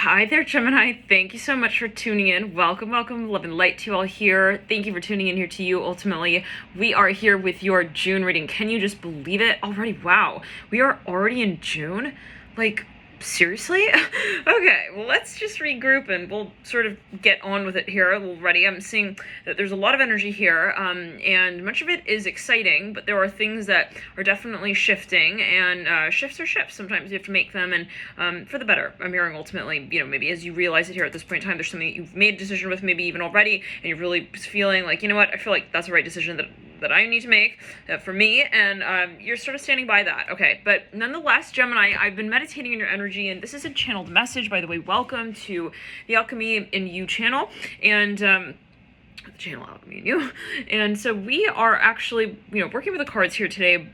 Hi there, Gemini. Thank you so much for tuning in. Welcome, love and light to you all here. Thank you for tuning in here to you. Ultimately, we are here with your June reading. Can you just believe it already? Wow, we are already in June? Like, seriously? Okay, well, let's just regroup and we'll sort of get on with it here already. I'm seeing that there's a lot of energy here, and much of it is exciting, but there are things that are definitely shifting, and shifts are shifts. Sometimes you have to make them, and for the better. I'm hearing ultimately, maybe as you realize it here at this point in time, there's something that you've made a decision with, maybe even already, and you're really feeling like, you know what, I feel like that's the right decision that I need to make for me, and you're sort of standing by that. Okay, but nonetheless, Gemini, I've been meditating in your energy, and this is a channeled message, by the way. Welcome to the Alchemy in You channel, and the channel Alchemy in You. And so we are actually, working with the cards here today.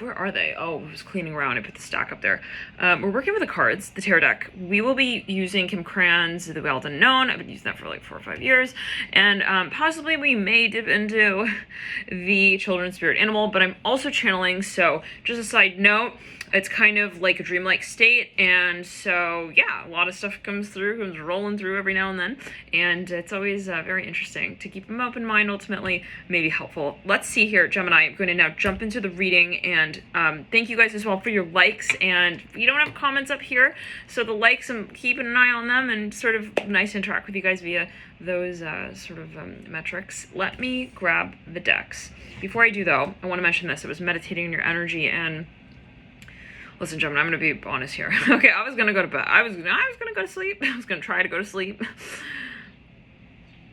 Where are they? Oh, I was cleaning around. I put the stack up there. We're working with the cards, the tarot deck. We will be using Kim Cran's The Wild Unknown. I've been using that for like 4 or 5 years. And possibly we may dip into the Children's Spirit Animal, but I'm also channeling. So just a side note, it's kind of like a dreamlike state, and so yeah, a lot of stuff comes rolling through every now and then, and it's always very interesting to keep them open mind. Ultimately, maybe helpful. Let's see here, Gemini. I'm going to now jump into the reading, and thank you guys as well for your likes. And we don't have comments up here, so the likes, I'm keeping an eye on them, and sort of nice to interact with you guys via those sort of metrics. Let me grab the decks. Before I do though, I want to mention this. I was meditating in your energy, and listen, Gemini, I'm going to be honest here. Okay, I was going to go to bed. I was going to go to sleep. I was going to try to go to sleep.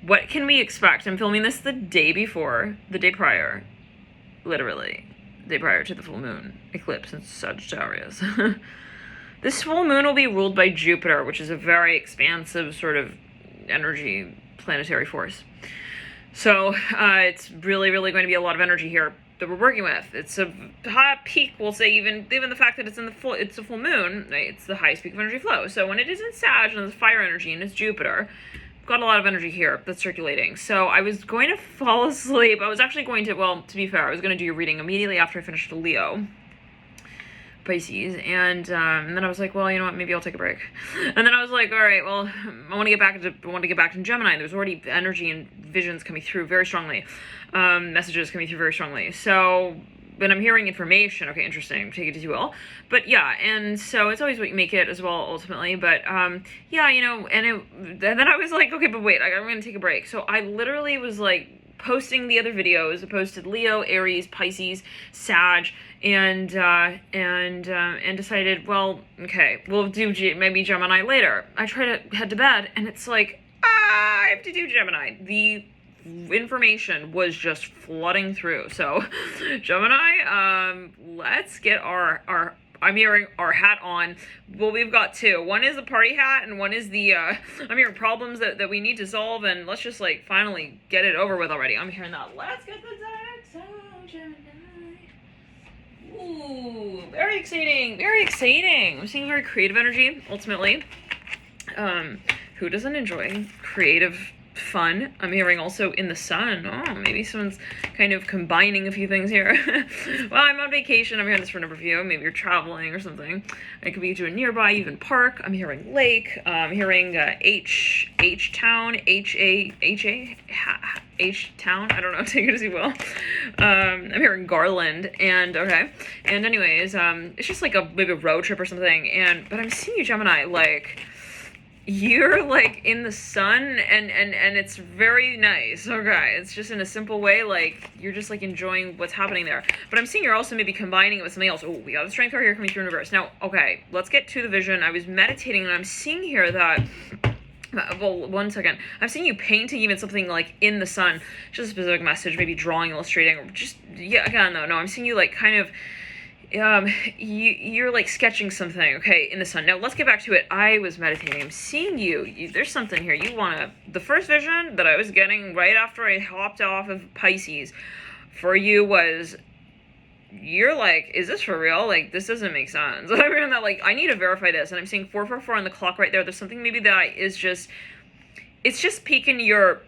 What can we expect? I'm filming this the day prior, literally, the day prior to the full moon eclipse in Sagittarius. This full moon will be ruled by Jupiter, which is a very expansive sort of energy planetary force. So it's really, really going to be a lot of energy here that we're working with. It's a high peak, we'll say, even the fact that it's a full moon, right? It's the highest peak of energy flow. So when it is in Sag and it's fire energy and it's Jupiter, we've got a lot of energy here that's circulating. So I was going to fall asleep. I was actually going to, well, to be fair, I was going to do your reading immediately after I finished the Leo Pisces, and then I was like, well, you know what, maybe I'll take a break. And then I was like, all right, well, I want to get back to Gemini. There's already energy and visions coming through very strongly, messages coming through very strongly. So when I'm hearing information, okay, interesting, take it as you will. But yeah, and so it's always what you make it as well, ultimately. But yeah, and then I was like, okay, but wait, I'm going to take a break. So I literally was like posting the other videos. I posted Leo, Aries, Pisces, Sag, and decided, well, okay, we'll do maybe Gemini later. I try to head to bed, and it's like, I have to do Gemini. The information was just flooding through. So Gemini, let's get our I'm hearing our hat on. Well, we've got two. One is the party hat, and one is the, I'm hearing problems that we need to solve, and let's just, like, finally get it over with already. I'm hearing that. Let's get the decks out, Gemini. Ooh, very exciting, very exciting. I'm seeing very creative energy, ultimately. Who doesn't enjoy creative fun? I'm hearing also in the sun. Oh, maybe someone's kind of combining a few things here. Well, I'm on vacation. I'm hearing this for a number of you. Maybe you're traveling or something. It could be to a nearby even park. I'm hearing lake. I'm hearing H town, H town. I don't know. Take it as you will. I'm hearing Garland, and okay. And anyways, it's just like maybe a road trip or something. But I'm seeing you, Gemini, like, you're like in the sun, and it's very nice. Okay, it's just in a simple way, like you're just like enjoying what's happening there. But I'm seeing you're also maybe combining it with something else. Oh, we got the strength card here coming through in reverse. Now, okay, let's get to the vision. I was meditating, and I'm seeing here that, well, one second, I'm seeing you painting even something like in the sun, just a specific message, maybe drawing, illustrating, or just, yeah, again, no, I'm seeing you like kind of, you're like sketching something, okay, in the sun. Now let's get back to it. I was meditating. I'm seeing you. There's something here. The first vision that I was getting right after I hopped off of Pisces for you was, you're like, is this for real? Like, this doesn't make sense. I'm hearing that, like, I need to verify this. And I'm seeing 444 on the clock right there. There's something maybe that is just, it's just piquing your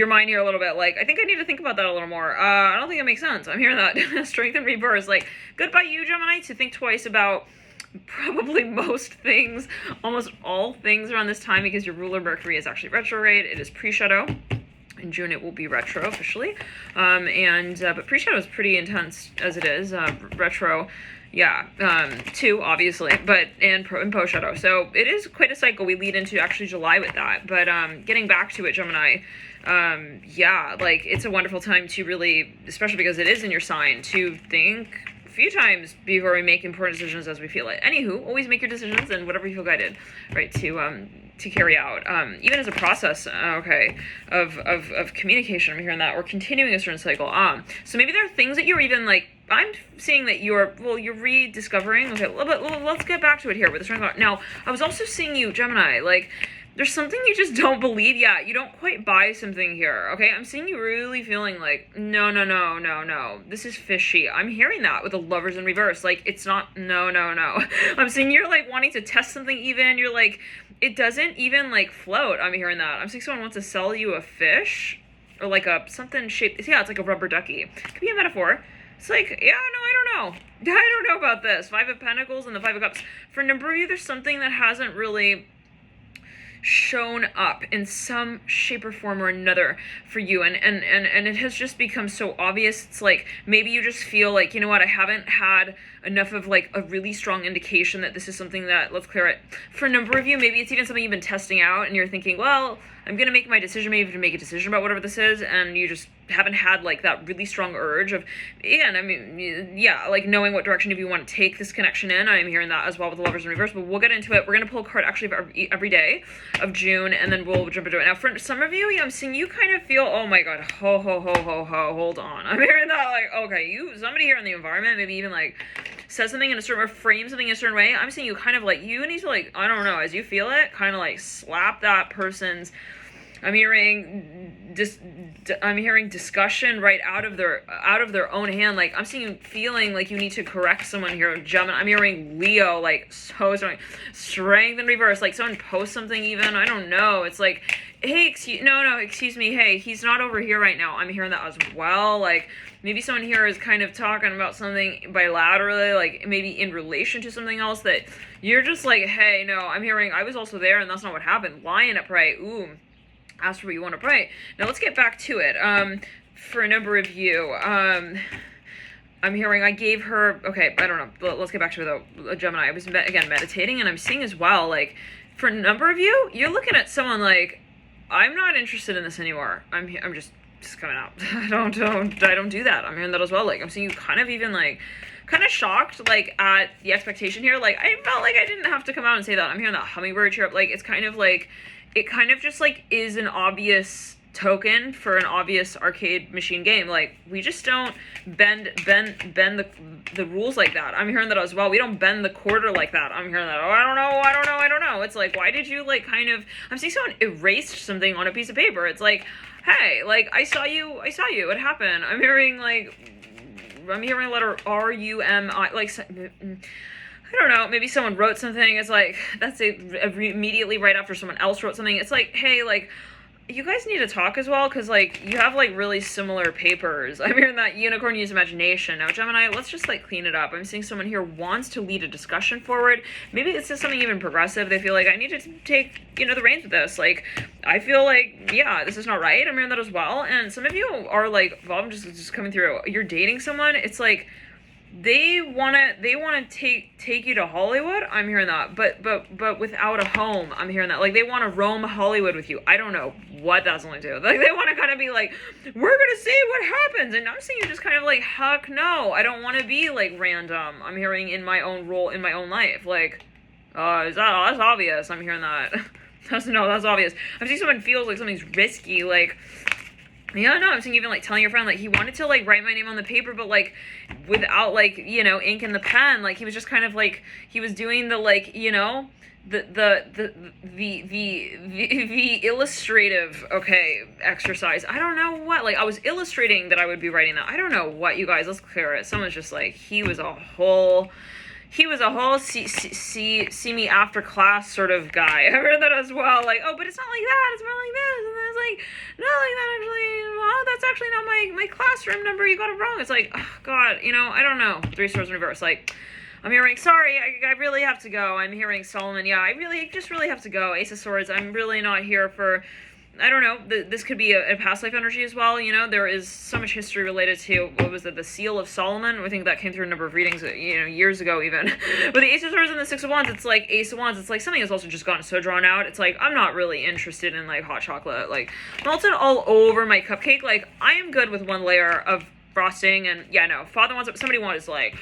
mind here a little bit. Like, I think I need to think about that a little more. I don't think it makes sense. I'm hearing that strength and reverse. Like, goodbye you, Gemini, to think twice about probably most things, almost all things around this time, because your ruler Mercury is actually retrograde. It is pre-shadow. In June it will be retro officially, but pre-shadow is pretty intense as it is. Retro, yeah, too obviously, but and post-shadow. So it is quite a cycle we lead into actually July with that. But getting back to it, Gemini, yeah, like it's a wonderful time to really, especially because it is in your sign, to think a few times before we make important decisions as we feel it. Anywho, always make your decisions and whatever you feel guided, right, to carry out, even as a process, of communication. I'm hearing that, or continuing a certain cycle. So maybe there are things that you're even like, I'm seeing that you're rediscovering. Okay, but let's get back to it here with the strength card. Now, I was also seeing you, Gemini, like, there's something you just don't believe. Yeah, you don't quite buy something here, okay? I'm seeing you really feeling like, no, this is fishy. I'm hearing that with the Lovers in reverse. Like, it's not, no. I'm seeing you're, like, wanting to test something even. You're, like, it doesn't even, like, float. I'm hearing that. I'm seeing someone wants to sell you a fish or, like, something shaped, yeah, it's like a rubber ducky. Could be a metaphor. It's like, yeah, no, I don't know about this. 5 of Pentacles and the 5 of Cups. For a number of you, there's something that hasn't really shown up in some shape or form or another for you, and it has just become so obvious. It's like maybe you just feel like, you know what, I haven't had enough of like a really strong indication that this is something that, let's clear it. For a number of you, maybe it's even something you've been testing out and you're thinking, well, I'm gonna make my decision, maybe to make a decision about whatever this is, and you just haven't had like that really strong urge of, again, I mean, yeah, like knowing what direction you want to take this connection in. I'm hearing that as well with the Lovers in reverse, but we'll get into it. We're gonna pull a card actually every day of June, and then we'll jump into it. Now, for some of you, yeah, I'm seeing you kind of feel, oh my god, hold on. I'm hearing that like, okay, somebody here in the environment maybe even like says something in a certain, or frames something in a certain way. I'm seeing you kind of like, you need to like, I don't know, as you feel it, kind of like slap that person's, I'm hearing discussion right out of their own hand. Like, I'm seeing you feeling like you need to correct someone here, Gemini. I'm hearing Leo, like, so strong. Strength in reverse, like someone posts something even, I don't know. It's like, hey, excuse me, hey, he's not over here right now. I'm hearing that as well. Like, maybe someone here is kind of talking about something bilaterally, like maybe in relation to something else that you're just like, hey, no, I'm hearing, I was also there and that's not what happened. Lion at prey, ooh. Ask for what you want to pray. Now let's get back to it. For a number of you, I'm hearing I gave her, okay, I don't know. Let's get back to it though. Gemini, I was again meditating, and I'm seeing as well, like, for a number of you, you're looking at someone like, I'm not interested in this anymore. I'm just coming out. I don't do that. I'm hearing that as well. Like, I'm seeing you kind of even like, kind of shocked, like, at the expectation here. Like, I felt like I didn't have to come out and say that. I'm hearing that hummingbird chirp. Like, it's kind of like, it kind of just like is an obvious token for an obvious arcade machine game. Like, we just don't bend the rules like that. I'm hearing that as well. We don't bend the quarter like that. I'm hearing that. Oh, I don't know. It's like, why did you like kind of, I'm seeing someone erased something on a piece of paper. It's like, hey, like, I saw you, it happened. I'm hearing a letter R-U-M-I, like, I don't know, maybe someone wrote something. It's like, that's immediately right after someone else wrote something. It's like, hey, like, you guys need to talk as well, because, like, you have, like, really similar papers. I'm hearing that unicorn use imagination. Now, Gemini, let's just, like, clean it up. I'm seeing someone here wants to lead a discussion forward. Maybe it's just something even progressive. They feel like, I need to take, the reins with this. Like, I feel like, yeah, this is not right. I'm hearing that as well. And some of you are, like, well, I'm just coming through. You're dating someone. It's like, they wanna take you to Hollywood. I'm hearing that, but without a home. I'm hearing that, like, they want to roam Hollywood with you. I don't know what that's going to do. Like, they want to kind of be like, we're gonna see what happens, and I'm seeing you just kind of like, heck no, I don't want to be like random. I'm hearing in my own role in my own life. Like, that's obvious. I'm hearing that. that's obvious. I'm seeing someone feels like something's risky. Like, yeah, no, I'm seeing even, like, telling your friend, like, he wanted to, like, write my name on the paper, but, like, without, like, ink in the pen. Like, he was just kind of, like, he was doing the, like, the illustrative, okay, exercise. I don't know what, like, I was illustrating that I would be writing that. I don't know what, you guys, let's clear it. Someone's just, like, he was a whole see me after class sort of guy. I heard that as well. Like, oh, but it's not like that. It's more like this. And then it's like, no, like that actually. Oh, that's actually not my classroom number. You got it wrong. It's like, oh, God, I don't know. 3 swords in reverse. Like, I'm hearing, sorry, I really have to go. I'm hearing Solomon, yeah, I really have to go. Ace of Swords, I'm really not here for, I don't know, this could be a past life energy as well, you know, there is so much history related to, what was it, the Seal of Solomon? I think that came through a number of readings, you know, years ago even. But the Ace of Swords and the Six of Wands, it's like Ace of Wands, it's like something that's also just gotten so drawn out, it's like, I'm not really interested in, like, hot chocolate, like, melted all over my cupcake, like, I am good with one layer of frosting, and, yeah, no, somebody wants, like,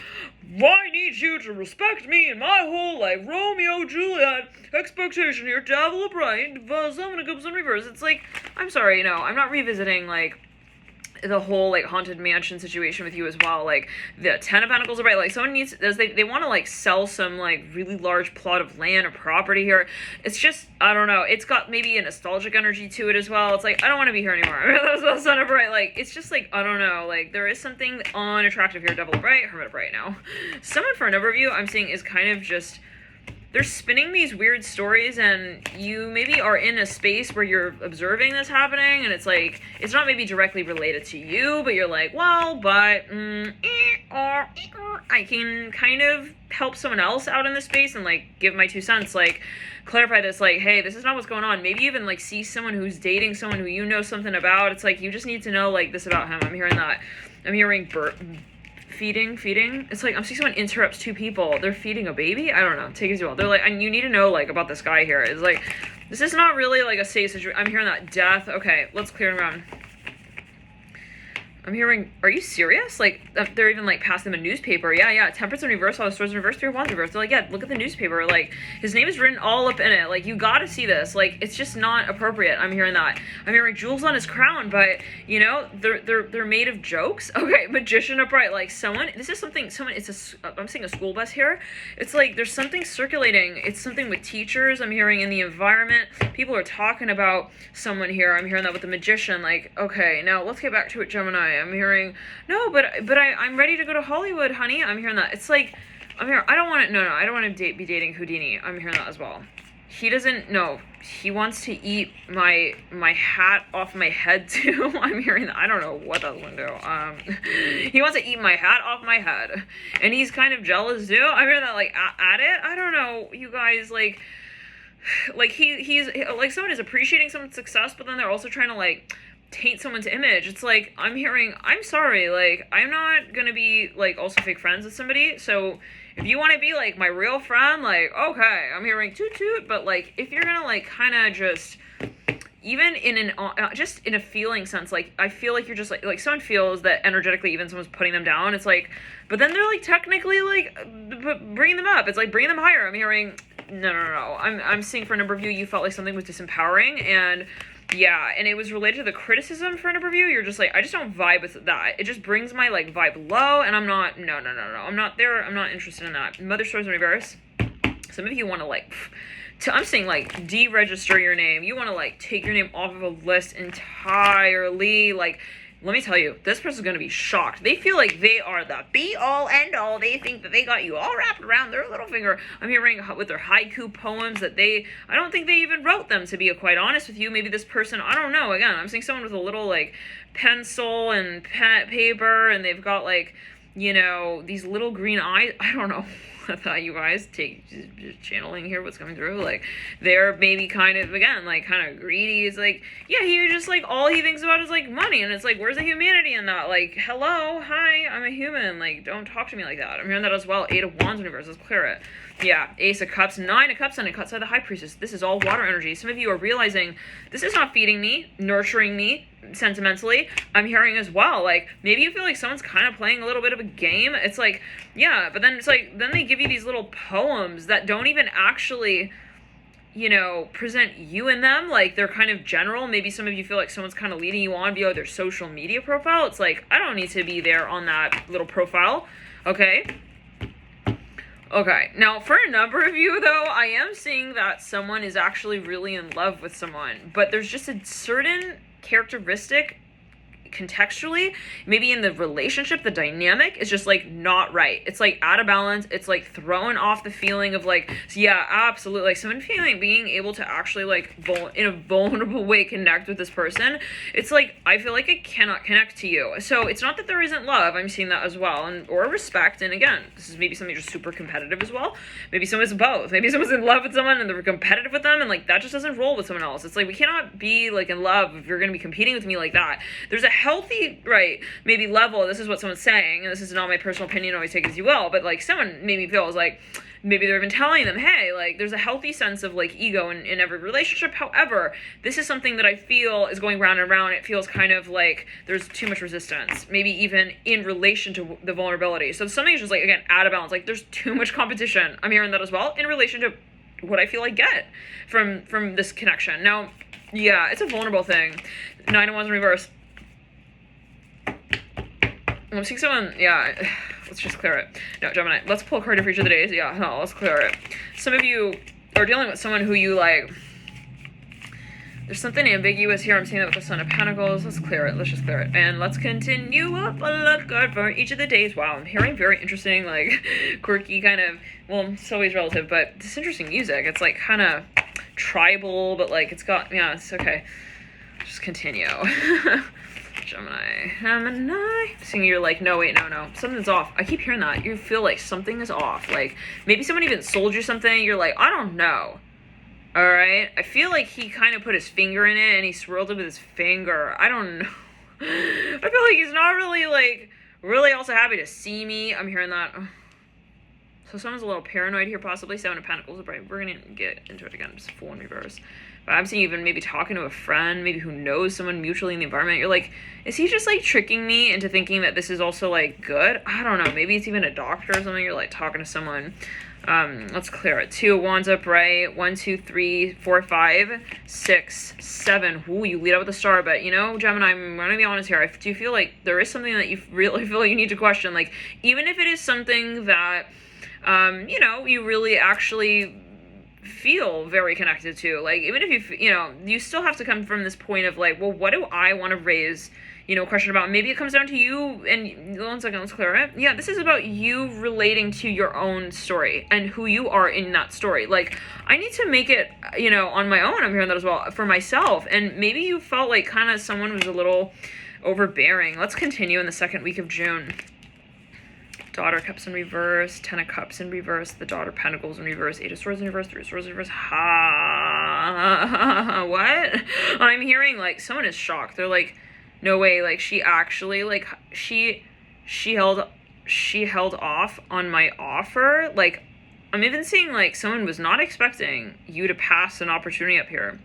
I need you to respect me and my whole, like, Romeo Juliet expectation here, Devil of Bright, Summoning comes in reverse. It's like, I'm sorry, no, I'm not revisiting, like, the whole, like, haunted mansion situation with you as well. Like, the Ten of Pentacles are right, like, someone needs, they want to, like, sell some, like, really large plot of land or property here. It's just, I don't know, it's got maybe a nostalgic energy to it as well. It's like, I don't want to be here anymore. That's the Son of Bright, like, it's just, like, I don't know, like, there is something unattractive here. Devil of Bright, Hermit of Bright now. Someone, for a number of you, I'm seeing is kind of just, they're spinning these weird stories, and you maybe are in a space where you're observing this happening, and it's like, it's not maybe directly related to you, but you're like, well, but I can kind of help someone else out in this space and, like, give my 2 cents, like, clarify this, like, hey, this is not what's going on. Maybe even, like, see someone who's dating someone who you know something about. It's like, you just need to know, like, this about him. I'm hearing that. I'm hearing feeding. It's like, I'm seeing someone interrupts 2 people. They're feeding a baby? I don't know. Take it as you will. They're like, and you need to know, like, about this guy here. It's like, this is not really, like, a safe situation. I'm hearing that. Death. Okay, let's clear around. I'm hearing, are you serious? Like, they're even, like, passing them a newspaper. Yeah, Temperance in reverse, all the Swords in reverse, 3 of Wands in reverse. They're like, yeah, look at the newspaper. Like, his name is written all up in it. Like, you gotta see this. Like, it's just not appropriate. I'm hearing that. I'm hearing jewels on his crown, but, you know, they're made of jokes. Okay, Magician upright. Like, I'm seeing a school bus here. It's like, there's something circulating. It's something with teachers. I'm hearing in the environment. People are talking about someone here. I'm hearing that with the Magician. Like, okay, now let's get back to it, Gemini. I'm hearing, no, but I'm ready to go to Hollywood, honey. I'm hearing that. It's like, I don't want to be dating Houdini. I'm hearing that as well. He doesn't, no, he wants to eat my hat off my head too. I'm hearing that. I don't know what that's going to do. He wants to eat my hat off my head, and he's kind of jealous too. I'm hearing that, like, at it. I don't know, you guys, like he's like, someone is appreciating someone's success, but then they're also trying to, like, taint someone's image. It's like, I'm hearing, I'm sorry, like, I'm not gonna be, like, also fake friends with somebody, so if you want to be, like, my real friend, like, okay, I'm hearing toot, but, like, if you're gonna, like, kind of just, even in just in a feeling sense, like, I feel like you're just, like, someone feels that energetically even someone's putting them down, it's like, but then they're, like, technically, like, bringing them up, it's like, bringing them higher. I'm hearing, no, I'm seeing for a number of you felt like something was disempowering, and yeah, and it was related to the criticism for a number of you. You're just like, I just don't vibe with that. It just brings my, like, vibe low, and I'm not, no. I'm not there. I'm not interested in that. Mother Swords in reverse. Some of you want to, like, I'm saying, like, deregister your name. You want to, like, take your name off of a list entirely. Like, let me tell you, this person's going to be shocked. They feel like they are the be-all, end-all. They think that they got you all wrapped around their little finger. I'm hearing with their haiku poems that I don't think they even wrote them, to be quite honest with you. Maybe this person, I don't know. Again, I'm seeing someone with a little, like, pencil and paper, and they've got, like, you know, these little green eyes. I don't know. I thought you guys just channeling here what's coming through, like, they're maybe kind of, again, like, kind of greedy. It's like, yeah, he just, like, all he thinks about is, like, money, and it's like, where's the humanity in that? Like, hello, hi, I'm a human, like, don't talk to me like that. I'm hearing that as well. 8 of Wands universe, let's clear it. Yeah, Ace of Cups, 9 of Cups, and a cut side of the High Priestess. This is all water energy. Some of you are realizing this is not feeding me, nurturing me sentimentally. I'm hearing as well, like, maybe you feel like someone's kind of playing a little bit of a game. It's like, yeah, but then it's like, then they give you these little poems that don't even actually, you know, present you in them. Like, they're kind of general. Maybe some of you feel like someone's kind of leading you on via their social media profile. It's like, I don't need to be there on that little profile. Okay, now for a number of you, though, I am seeing that someone is actually really in love with someone, but there's just a certain characteristic contextually, maybe in the relationship, the dynamic is just like not right. It's like out of balance. It's like throwing off the feeling of like, so yeah, absolutely. Like someone feeling, being able to actually like in a vulnerable way connect with this person. It's like, I feel like I cannot connect to you. So it's not that there isn't love. I'm seeing that as well. And, or respect. And again, this is maybe something just super competitive as well. Maybe someone's both. Maybe someone's in love with someone and they're competitive with them. And like, that just doesn't roll with someone else. It's like, we cannot be like in love if you're going to be competing with me like that. There's a healthy, right, maybe level. This is what someone's saying. And this is not my personal opinion. Always take it as you will. But like someone maybe feels like, maybe they're even telling them, hey, like there's a healthy sense of like ego in every relationship. However, this is something that I feel is going round and round. It feels kind of like there's too much resistance, maybe even in relation to the vulnerability. So something is just like, again, out of balance. Like there's too much competition. I'm hearing that as well in relation to what I feel I get from this connection. Now, yeah, it's a vulnerable thing. 9 of Wands in reverse. I'm seeing someone, yeah, let's just clear it. No, Gemini, let's pull a card for each of the days. Yeah, no, let's clear it. Some of you are dealing with someone who you like, there's something ambiguous here. I'm seeing that with the Son of Pentacles. Let's clear it. Let's just clear it. And let's continue up a card for each of the days. Wow, I'm hearing very interesting, like, quirky kind of, well, it's always relative, but this interesting music. It's like kind of tribal, but like it's got, yeah, it's okay. Just continue. Gemini. Seeing you're like, no, wait, no. Something's off. I keep hearing that. You feel like something is off. Like, maybe someone even sold you something. You're like, I don't know. All right? I feel like he kind of put his finger in it and he swirled it with his finger. I don't know. I feel like he's not really, like, really also happy to see me. I'm hearing that. So someone's a little paranoid here, possibly. 7 of Pentacles. Right? We're going to get into it again. Just 4 in reverse. But I'm seeing even maybe talking to a friend, maybe who knows someone mutually in the environment. You're like, is he just like tricking me into thinking that this is also like good? I don't know. Maybe it's even a doctor or something. You're like talking to someone. Let's clear it. 2 of Wands upright. 1, 2, 3, 4, 5, 6, 7. Ooh, you lead out with a star. But you know, Gemini, I'm going to be honest here. I do feel like there is something that you really feel like you need to question. Like, even if it is something that, you know, you really actually feel very connected to, like, even if you know, you still have to come from this point of like, well, what do I want to raise, you know, question about? Maybe it comes down to you, and 1 second, let's clear it. Yeah, this is about you relating to your own story and who you are in that story. Like, I need to make it, you know, on my own. I'm hearing that as well for myself. And maybe you felt like kind of someone was a little overbearing. Let's continue in the 2nd week of June. Daughter Cups in reverse, 10 of Cups in reverse, the Daughter Pentacles in reverse, 8 of Swords in reverse, 3 of Swords in reverse. Ha, what? I'm hearing like someone is shocked. They're like, no way, like she actually, like she held off on my offer. Like, I'm even seeing like someone was not expecting you to pass an opportunity up here.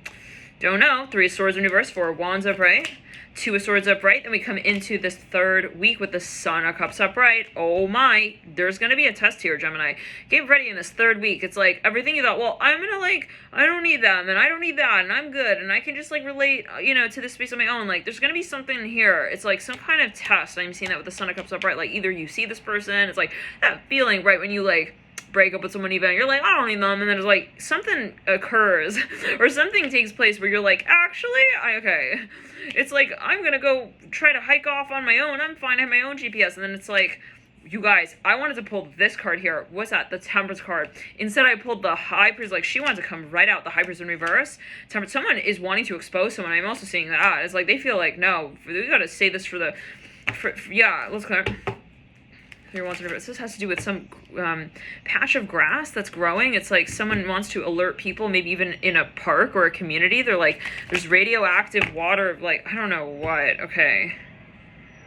Don't know. 3 of Swords in reverse, 4 of Wands upright, 2 of Swords upright. Then we come into this 3rd week with the Son of Cups upright. Oh my, there's going to be a test here, Gemini. Get ready in this 3rd week. It's like everything you thought, well, I'm going to like, I don't need them and I don't need that and I'm good and I can just like relate, you know, to this space on my own. Like, there's going to be something here. It's like some kind of test. I'm seeing that with the Son of Cups upright. Like, either you see this person, it's like that feeling right when you like break up with someone even, you're like, I don't need them, and then it's like something occurs or something takes place where you're like, actually, okay. It's like, I'm gonna go try to hike off on my own. I'm fine. I have my own GPS. And then it's like, you guys, I wanted to pull this card here. What's that? The Temperance card. Instead, I pulled the High Priest. Like, she wanted to come right out. The High Priest in reverse. Temperance. Someone is wanting to expose someone. I'm also seeing that. It's like, they feel like, no, we gotta say this yeah, let's go. This has to do with some patch of grass that's growing. It's like someone wants to alert people, maybe even in a park or a community. They're like, there's radioactive water, like, I don't know what. Okay.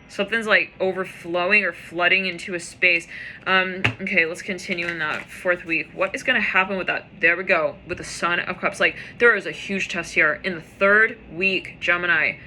Something's like overflowing or flooding into a space. Okay, let's continue in that 4th week. What is going to happen with that? There we go. With the Son of Cups. Like, there is a huge test here. In the 3rd week, Gemini,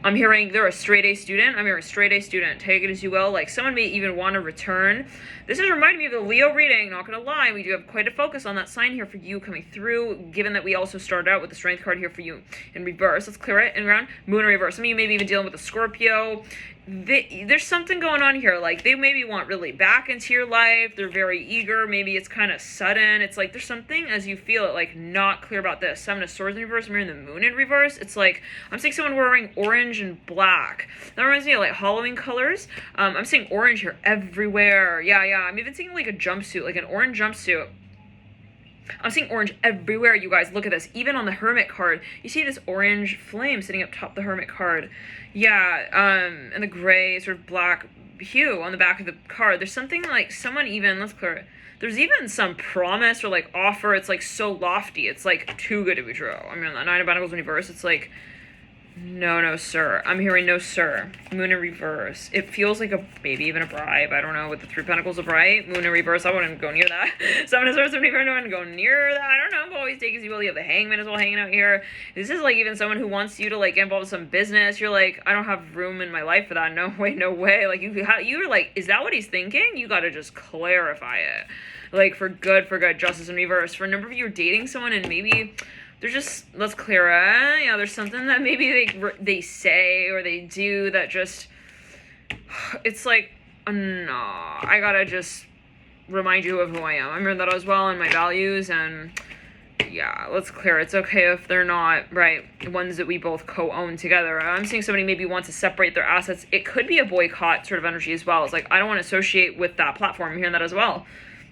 I'm hearing they're a straight A student. I'm hearing straight A student. Take it as you will. Like, someone may even want to return. This is reminding me of the Leo reading. Not going to lie. We do have quite a focus on that sign here for you coming through, given that we also started out with the Strength card here for you in reverse. Let's clear it in round. Moon in reverse. Some of you may be even dealing with a Scorpio. There's something going on here. Like, they maybe want really back into your life. They're very eager. Maybe it's kind of sudden. It's like there's something as you feel it, like, not clear about this. 7 of Swords in reverse. I'm hearing the Moon in reverse. It's like I'm seeing someone orange and black. That reminds me of like Halloween colors. I'm seeing orange here everywhere. Yeah, I'm even seeing like a jumpsuit, like an orange jumpsuit. I'm seeing orange everywhere, you guys. Look at this. Even on the Hermit card, you see this orange flame sitting up top of the Hermit card. Yeah, and the gray sort of black hue on the back of the card. There's something like someone even, let's clear it. There's even some promise or like offer. It's like so lofty. It's like too good to be true. I mean, the Nine of Pentacles in reverse, it's like, no, sir. I'm hearing no, sir. Moon in reverse. It feels like maybe even a bribe. I don't know. With the Three Pentacles of right, Moon in reverse, I wouldn't go near that. Seven of Swords, I wouldn't go near that. I don't know. But always take as you will. You have the Hangman as well hanging out here. This is like even someone who wants you to like get involved with some business. You're like, I don't have room in my life for that. No way. Like you're like, is that what he's thinking? You got to just clarify it. Like for good. Justice in reverse. For a number of you, you're dating someone and maybe they're just, let's clear it. Yeah, there's something that maybe they say or they do that just, it's like, no, I gotta just remind you of who I am. I'm hearing that as well and my values, and yeah, let's clear it. It's okay if they're not, right, ones that we both co-own together. I'm seeing somebody maybe want to separate their assets. It could be a boycott sort of energy as well. It's like, I don't want to associate with that platform. I'm hearing that as well.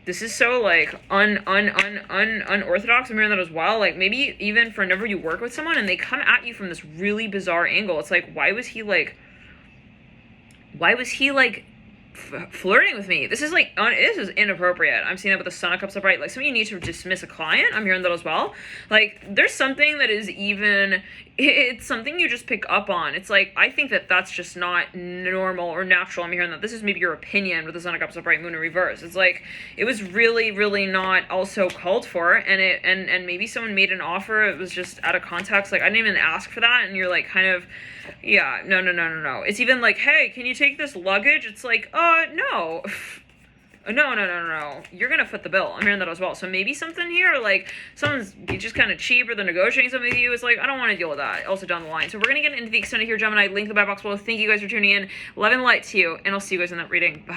This is so like unorthodox. I'm hearing that as well. Like maybe even for a number you work with someone and they come at you from this really bizarre angle. It's like, why was he like flirting with me? This is like, this is inappropriate. I'm seeing that with the Sun of Cups upright. Like some of you need to dismiss a client. I'm hearing that as well. Like there's something that is even, it's something you just pick up on. It's like, I think that that's just not normal or natural. I'm hearing that this is maybe your opinion with the Sun of Cups upright, Moon in reverse. It's like, it was really not also called for, and maybe someone made an offer. It was just out of context. Like I didn't even ask for that. And you're like kind of, yeah, no. It's even like, hey, can you take this luggage? It's like, no. No. You're going to foot the bill. I'm hearing that as well. So maybe something here, like someone's just kind of cheap or they're negotiating something with you. It's like, I don't want to deal with that. Also down the line. So we're going to get into the extended here, Gemini. Link in the back box below. Thank you guys for tuning in. Love and light to you. And I'll see you guys in that reading. Bye.